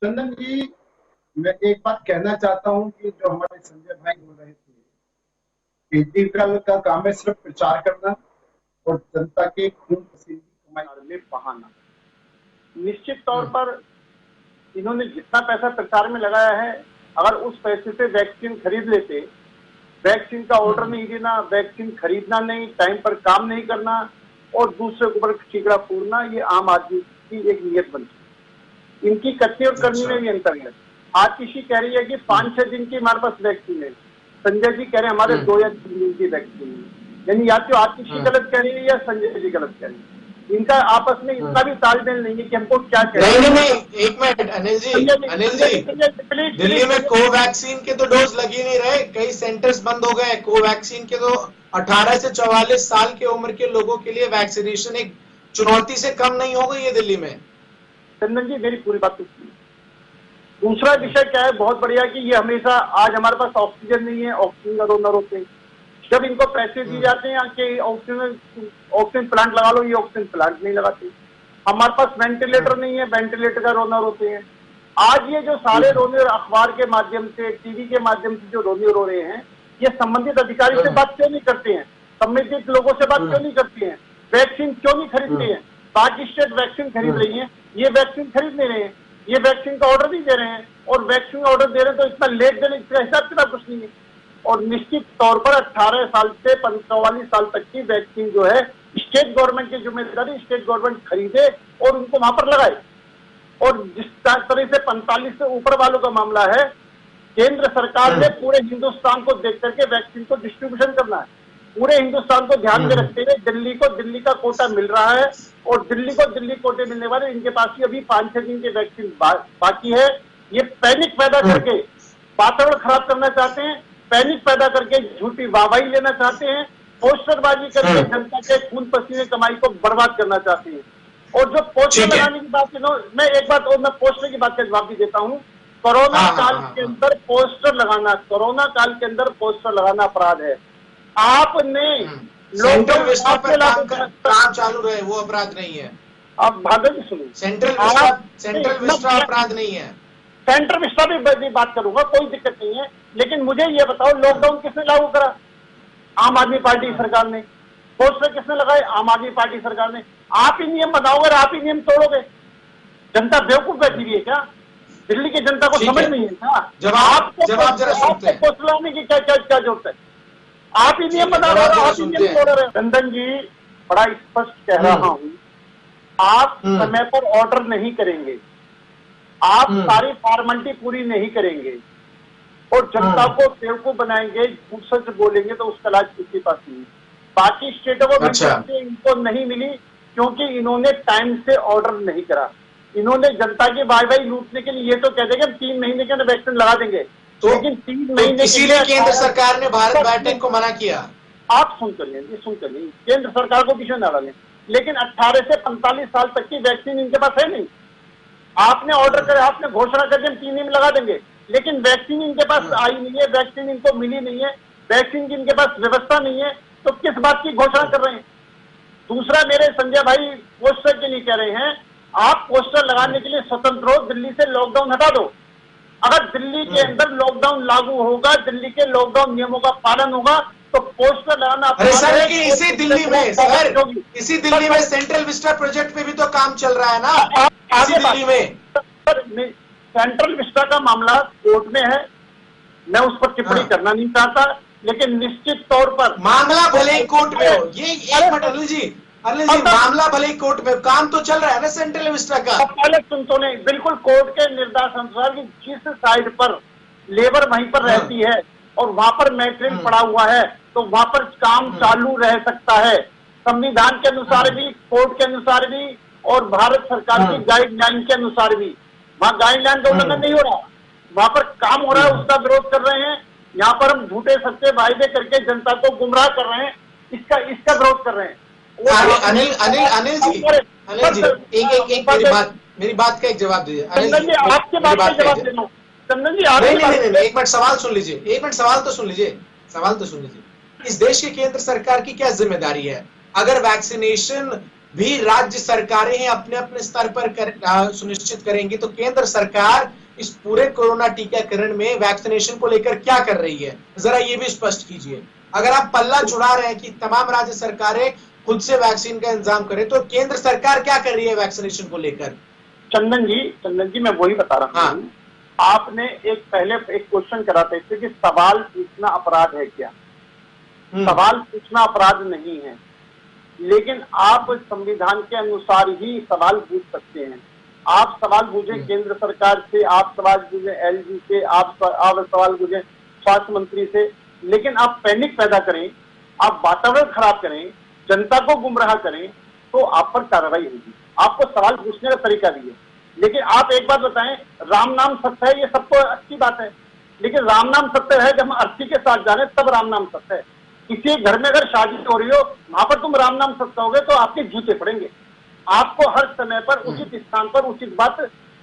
चंदन जी, मैं एक बात कहना चाहता हूँ कि जो हमारे संजय भाई बोल रहे थे, पीटीकल का काम है सिर्फ प्रचार करना और जनता के खून पसीने की कमाई में बहाना। निश्चित तौर पर इन्होंने जितना पैसा प्रचार में लगाया है, अगर उस पैसे से वैक्सीन खरीद लेते, वैक्सीन का ऑर्डर नहीं देना, वैक्सीन खरीदना नहीं, टाइम पर काम नहीं करना और दूसरे के ऊपर ठीकरा फोड़ना, ये आम आदमी की एक नीयत बनती है। इनकी कथनी और करनी में भी अंतर है। आतिशी कह रही है कि 5-6 दिन की हमारे पास वैक्सीन है, संजय जी कह रहे हैं हमारे 2 या 3 दिन की वैक्सीन है। यानी या तो आतिशी गलत कह रही है या संजय जी गलत कह रही है। इनका आपस में इतना भी तालमेल नहीं है कि हमको क्या कह नहीं, एक मिनट अनिल जी, दिल्ली में कोवैक्सीन के तो डोज लग ही नहीं रहे, कई सेंटर्स बंद हो गए कोवैक्सीन के। तो 18 से 44 साल की उम्र के लोगों के लिए वैक्सीनेशन एक चुनौती से कम नहीं हो गई है दिल्ली में। चंदन जी मेरी पूरी बात सुनिए। दूसरा विषय क्या है, बहुत बढ़िया कि ये हमेशा, आज हमारे पास ऑक्सीजन नहीं है, ऑक्सीजन का रोना रोते हैं। जब इनको पैसे दिए जाते हैं कि ऑक्सीजन प्लांट लगा लो, ये ऑक्सीजन प्लांट नहीं लगाते। हमारे पास वेंटिलेटर नहीं है, वेंटिलेटर का रोना रोते हैं। आज ये जो सारे रोने अखबार के माध्यम से, टीवी के माध्यम से जो रोने रो रहे हैं, ये संबंधित अधिकारी से बात क्यों नहीं करते हैं, संबंधित लोगों से बात क्यों नहीं करते हैं, वैक्सीन क्यों नहीं खरीदते हैं। बाकी स्टेट वैक्सीन खरीद रही है, ये वैक्सीन खरीद नहीं रहे हैं, ये वैक्सीन का ऑर्डर नहीं दे रहे हैं, और वैक्सीन का ऑर्डर दे रहे हैं तो इतना लेट देने का हिसाब किताब कुछ नहीं है। और निश्चित तौर पर 18 साल से 44 साल तक की वैक्सीन जो है स्टेट गवर्नमेंट की जिम्मेदारी, स्टेट गवर्नमेंट खरीदे और उनको वहां पर लगाए। और जिस तरह से 45 से ऊपर वालों का मामला है, केंद्र सरकार ने पूरे हिंदुस्तान को देख करके वैक्सीन को डिस्ट्रीब्यूशन करना है। पूरे हिंदुस्तान को ध्यान में रखते हुए दिल्ली को दिल्ली का कोटा मिल रहा है, और दिल्ली को दिल्ली कोटे मिलने वाले, इनके पास ही अभी 5-6 दिन की वैक्सीन बाकी है। ये पैनिक पैदा करके वातावरण खराब करना चाहते हैं, पैनिक पैदा करके झूठी वाहवाही लेना चाहते हैं, पोस्टरबाजी करके जनता के खून पसीने कमाई को बर्बाद करना चाहते हैं। और जो पोस्टर लगाने की बात, मैं एक बात और, मैं पोस्टर की बात का जवाब भी देता हूँ। कोरोना काल के अंदर पोस्टर लगाना, कोरोना काल के अंदर पोस्टर लगाना अपराध है। आपने सेंट्रल विस्टा पर काम चालू रहे, वो अपराध नहीं है। आप भागवत जी सुनिए, सेंट्रल विस्टा अपराध नहीं है। सेंट्रल विस्टा भी बात करूंगा, कोई दिक्कत नहीं है, लेकिन मुझे ये बताओ लॉकडाउन किसने लागू करा? आम आदमी पार्टी सरकार ने। पोस्टर किसने लगाए? आम आदमी पार्टी सरकार ने। आप ही नियम बनाओगे, आप ही नियम तोड़ोगे। जनता बेवकूफ बैठी हुई है क्या? दिल्ली की जनता को समझ नहीं है क्या? जवाब जरा सुनते हैं। पोस्टर लगाने की क्या जरूरत है? आप ही नियम बना रहे हो, आप ही नियम तोड़ रहे हो। चंदन जी बड़ा स्पष्ट कह रहा हूं, आप समय पर ऑर्डर नहीं करेंगे, आप सारी फॉर्मेलिटी पूरी नहीं करेंगे और जनता को बेवकूफ बनाएंगे, झूठ सच बोलेंगे तो उसका इलाज किसी के पास नहीं। बाकी स्टेटों को मिल इनको नहीं मिली क्योंकि इन्होंने टाइम से ऑर्डर नहीं करा। इन्होंने जनता की वाई लूटने के लिए ये तो कह देंगे 3 महीने के अंदर वैक्सीन लगा देंगे, तो लेकिन 3 महीने इसीलिए केंद्र सरकार ने भारत बायोटेक को मना किया। आप सुन कर लें, केंद्र सरकार को पीछे न डालें, लेकिन 18 से 45 साल तक की वैक्सीन इनके पास है नहीं। आपने ऑर्डर करे, आपने घोषणा कर दी 3 दिन में लगा देंगे, लेकिन वैक्सीन इनके पास आई नहीं है, वैक्सीन इनको मिली नहीं है, वैक्सीन की इनके पास व्यवस्था नहीं है, तो किस बात की घोषणा कर रहे हैं? दूसरा, मेरे संजय भाई पोस्टर के लिए कह रहे हैं, आप पोस्टर लगाने के लिए स्वतंत्र हो, दिल्ली से लॉकडाउन हटा दो। अगर दिल्ली के अंदर लॉकडाउन लागू होगा, दिल्ली के लॉकडाउन नियमों का पालन होगा, तो पोस्टर लगाना। लेकिन इसी दिल्ली में सेंट्रल विस्टा प्रोजेक्ट पे भी तो काम चल रहा है ना, इसी दिल्ली में। सेंट्रल विस्टा का मामला कोर्ट में है, मैं उस पर टिप्पणी करना नहीं चाहता, लेकिन निश्चित तौर पर मामला भले ही कोर्ट में हो, ये एक मिनट अनिल जी, मामला भले ही कोर्ट में, काम तो चल रहा है ना सेंट्रल विस्टा का। पहले सुन तो नहीं, बिल्कुल कोर्ट के निर्देश अनुसार कि जिस साइड पर लेबर वहीं पर रहती है और वहां पर मैट्रिन पड़ा हुआ है, तो वहां पर काम चालू रह सकता है, संविधान के अनुसार भी, कोर्ट के अनुसार भी और भारत सरकार की गाइडलाइन के अनुसार भी। वहां गाइडलाइन का उल्लंघन नहीं हो रहा, वहां पर काम हो रहा है, उसका विरोध कर रहे हैं। यहाँ पर हम झूठे सच्चे वायदे करके जनता को गुमराह कर रहे हैं, इसका विरोध कर रहे हैं। अनिल जी, एक मेरी बात का एक जवाब दीजिए। आपके बात का जवाब देना चंदन जी, नहीं, एक मिनट सवाल सुन लीजिए, एक मिनट सवाल तो सुन लीजिए। इस देश की केंद्र सरकार की क्या जिम्मेदारी है? अगर वैक्सीनेशन भी राज्य सरकारें ही अपने अपने स्तर पर सुनिश्चित करेंगी, तो केंद्र सरकार इस पूरे कोरोना टीकाकरण में वैक्सीनेशन को लेकर क्या कर रही है, जरा ये भी स्पष्ट कीजिए। अगर आप पल्ला छुड़ा रहे हैं कि तमाम राज्य सरकारें खुद से वैक्सीन का इंतजाम करें, तो केंद्र सरकार क्या कर रही है वैक्सीनेशन को लेकर? चंदन जी मैं वही बता रहा हूँ। आपने पहले एक क्वेश्चन करा था कि सवाल पूछना अपराध है क्या? सवाल पूछना अपराध नहीं है, लेकिन आप संविधान के अनुसार ही सवाल पूछ सकते हैं। आप सवाल पूछें केंद्र सरकार से, आप सवाल पूछें एलजी से, आप सवाल पूछें स्वास्थ्य मंत्री से, लेकिन आप पैनिक पैदा करें, आप वातावरण खराब करें, जनता को गुमराह करें, तो आप पर कार्रवाई होगी। आपको सवाल पूछने का तरीका भी है। लेकिन आप एक बात बताएं, राम नाम सत्य है, ये सबको अच्छी बात है, लेकिन राम नाम सत्य है जब हम अर्थी के साथ जाने तब राम नाम सत्य है। किसी घर में अगर शादी हो रही हो, वहां पर तुम राम नाम सत्य होगे तो आपके जूते पड़ेंगे। आपको हर समय पर उचित स्थान पर उचित बात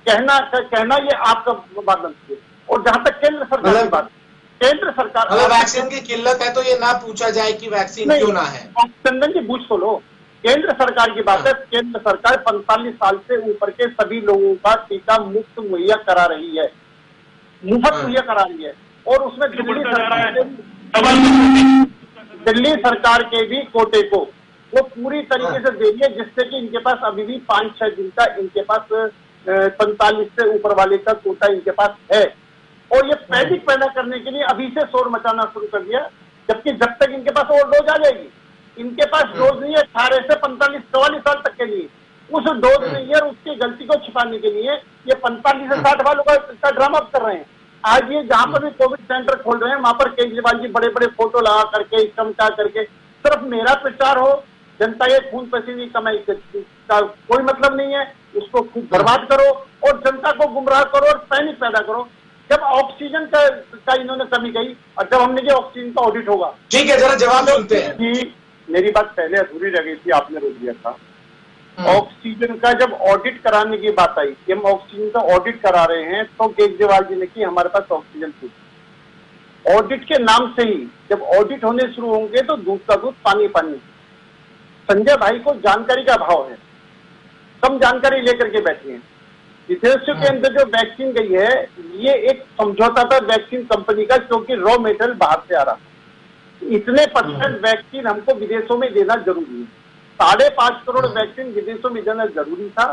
कहना ये आपका वादन है। और जहां तक केंद्र सरकार की बात, केंद्र सरकार वैक्सीन की किल्लत है तो ये ना पूछा जाए कि वैक्सीन क्यों ना है। चंदन जी पूछ तो लो, केंद्र सरकार की बात है। केंद्र सरकार 45 साल से ऊपर के सभी लोगों का टीका मुफ्त मुहैया करा रही है, मुफ्त मुहैया करा रही है। और उसमें दिल्ली सरकार के भी कोटे को वो पूरी तरीके से दे रही है, जिससे कि इनके पास अभी भी 5-6 दिन का इनके पास 45 से ऊपर वाले का कोटा इनके पास है। और ये पैनिक पैदा करने के लिए अभी से शोर मचाना शुरू कर दिया, जबकि जब तक इनके पास और डोज आ जाएगी, इनके पास डोज नहीं है 18 से 45-44 साल तक के लिए। उस डोज नहीं है, उसकी गलती को छिपाने के लिए ये 45 से 60 वालों का ड्रामा कर रहे हैं। आज ये जहां पर भी कोविड सेंटर खोल रहे हैं, वहां पर केजरीवाल जी बड़े बड़े फोटो लगा करके, चमका करके, सिर्फ मेरा प्रचार हो, जनता ये खून पसीने कमाई का कोई मतलब नहीं है, उसको खूब बर्बाद करो और जनता को गुमराह करो और पैनिक पैदा करो। जब ऑक्सीजन का इन्होंने कमी कही और जब हमने ऑक्सीजन का ऑडिट होगा, ठीक है, जरा जवाब सुनते हैं। मेरी बात पहले अधूरी रह गई थी, आपने रोक दिया था। ऑक्सीजन का जब ऑडिट कराने की बात आई कि हम ऑक्सीजन का ऑडिट करा रहे हैं, तो केजरीवाल जी ने कि हमारे पास ऑक्सीजन थी। ऑडिट के नाम से ही जब ऑडिट होने शुरू होंगे तो दूध का दूध पानी पानी। संजय भाई को जानकारी का अभाव है, कम जानकारी लेकर के बैठे हैं। विदेशों के अंदर जो वैक्सीन गई है, ये एक समझौता था वैक्सीन कंपनी का, क्योंकि रॉ मेटेरियल बाहर से आ रहा। इतने % वैक्सीन हमको विदेशों में देना जरूरी है। 5.5 करोड़ वैक्सीन विदेशों में देना जरूरी था,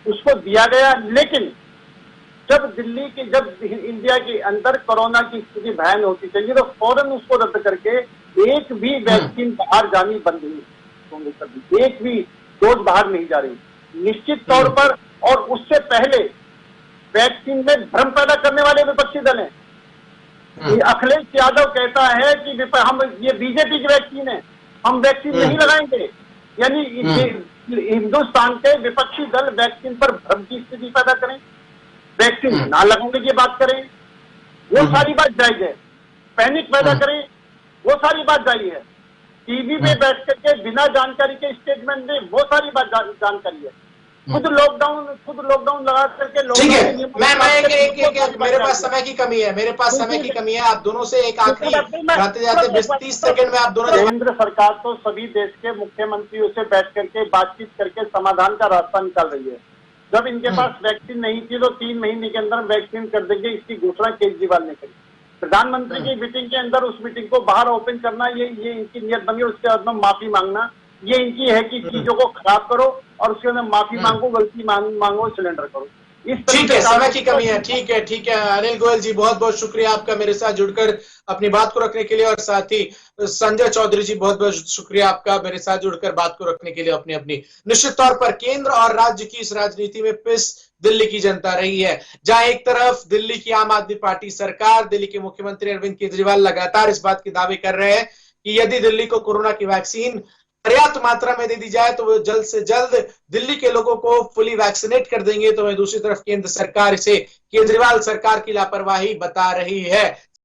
उसको दिया गया। लेकिन जब इंडिया के अंदर कोरोना की स्थिति भयानक होती चली, तो फौरन उसको रद्द करके एक भी वैक्सीन बाहर जानी बंद हुई। एक भी डोज बाहर नहीं जा रही निश्चित तौर पर। और उससे पहले वैक्सीन में भ्रम पैदा करने वाले विपक्षी दल हैं। अखिलेश यादव कहता है कि हम ये बीजेपी की वैक्सीन है, हम वैक्सीन नहीं लगाएंगे। यानी हिंदुस्तान के विपक्षी दल वैक्सीन पर भ्रम की स्थिति पैदा करें, वैक्सीन ना लगाने की बात करें, वो सारी बात जायज है। पैनिक पैदा करें, वो सारी बात जायज है। टीवी में बैठ करके बिना जानकारी के स्टेटमेंट दें, वो सारी बात जानकारी है। खुद लॉकडाउन लगा करके ठीक है। मेरे पास समय की कमी है, आप दोनों से एक आखिरी जाते जाते 20-30 सेकंड में आप दोनों। केंद्र सरकार तो सभी देश के मुख्यमंत्रियों से बैठ करके बातचीत करके समाधान का रास्ता निकाल रही है। जब इनके पास वैक्सीन नहीं थी तो 3 महीने के अंदर वैक्सीन कर देंगे, इसकी घोषणा केजरीवाल ने करी। प्रधानमंत्री की मीटिंग के अंदर उस मीटिंग को बाहर ओपन करना, ये इनकी नियत बनी। उसके बाद में माफी मांगना, ये इनकी है कि चीजों को खराब करो और उसके अंदर माफी मांगो, गलती मांगो, सिलेंडर करो। ठीक है, समय की कमी है। ठीक है अनिल गोयल जी, बहुत बहुत शुक्रिया आपका मेरे साथ जुड़कर अपनी बात को रखने के लिए। और साथ ही संजय चौधरी जी, बहुत बहुत शुक्रिया आपका मेरे साथ जुड़कर बात को रखने के लिए अपनी। निश्चित तौर पर केंद्र और राज्य की इस राजनीति में पिस दिल्ली की जनता रही है, जहां एक तरफ दिल्ली की आम आदमी पार्टी सरकार, दिल्ली के मुख्यमंत्री अरविंद केजरीवाल लगातार इस बात के दावे कर रहे हैं कि यदि दिल्ली को कोरोना की वैक्सीन पर्याप्त मात्रा में दे दी जाए तो वो जल्द से जल्द दिल्ली के लोगों को फुली वैक्सीनेट कर देंगे। तो वहीं दूसरी तरफ केंद्र सरकार इसे केजरीवाल सरकार की लापरवाही बता रही है।